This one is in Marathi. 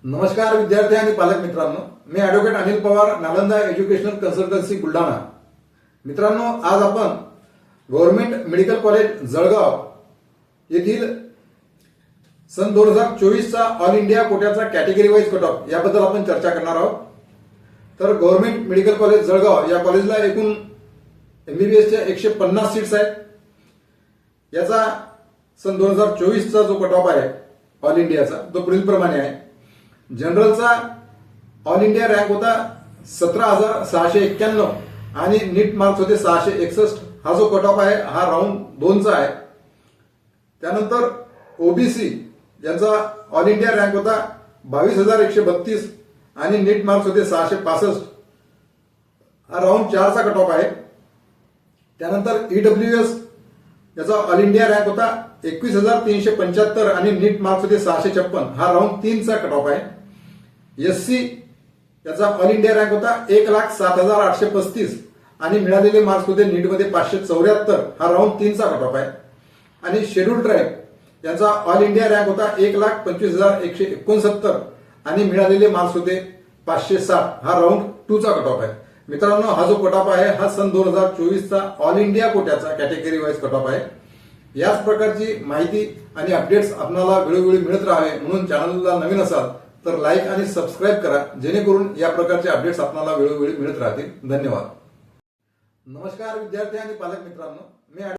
नमस्कार विद्यार्थी आणि पालक मित्रांनो, मी advocate Anil Pawar, Nalanda educational consultancy Buldhana. मित्रांनो, आज आपण गव्हर्नमेंट मेडिकल कॉलेज जळगाव येथील सन 2024 चा ऑल इंडिया कोट्याचा कॅटेगरी वाईज कट ऑफ याबद्दल आपण चर्चा करणार आहोत। तर गव्हर्नमेंट मेडिकल कॉलेज जळगाव या कॉलेजला एकूण एमबीबीएसच्या 150 सीट्स आहेत। याचा सन 2024 चा जो कट ऑफ आहे ऑल इंडियाचा तो पुढील प्रमाणे आहे। जनरलचा ऑल इंडिया रँक होता 17,691 आणि नीट मार्क्स होते 661। हा जो कट ऑफ आहे हा राऊंड 2 चा आहे। त्यानंतर ओबीसी यांचा ऑल इंडिया रँक होता 22,132 आणि नीट मार्क्स होते 665। हा राऊंड 4 चा कट ऑफ आहे। त्यानंतर ईडब्ल्यूएस याचा ऑल इंडिया रँक होता 21,375 आणि नीट मार्क्स होते 656। हा राऊंड 3 चा कट ऑफ आहे। एससी याचा ऑल इंडिया रँक होता 1,07,835 आणि मिळालेले मार्क्स होते नीटमध्ये 574। हा राऊंड 3 चा कट ऑफ आहे। आणि शेड्यूल ट्राईब यांचा ऑल इंडिया रँक होता 1,25,169 आणि मिळालेले मार्क्स होते 560। हा राऊंड 2 चा कट ऑफ आहे। मित्रांनो, हा जो कट ऑफ आहे हा सन 2024 चा ऑल इंडिया कोट्याचा कॅटेगरी वाईज कट ऑफ आहे। याच प्रकारची माहिती आणि अपडेट्स आपल्याला वेळोवेळी मिळत राहावे म्हणून चॅनलला नवीन असाल तर लाईक आणि सबस्क्राईब करा, जेणेकरून या प्रकारचे अपडेट्स आपल्याला वेळोवेळी मिळत राहतील। धन्यवाद। नमस्कार विद्यार्थी आणि पालक मित्रांनो, मी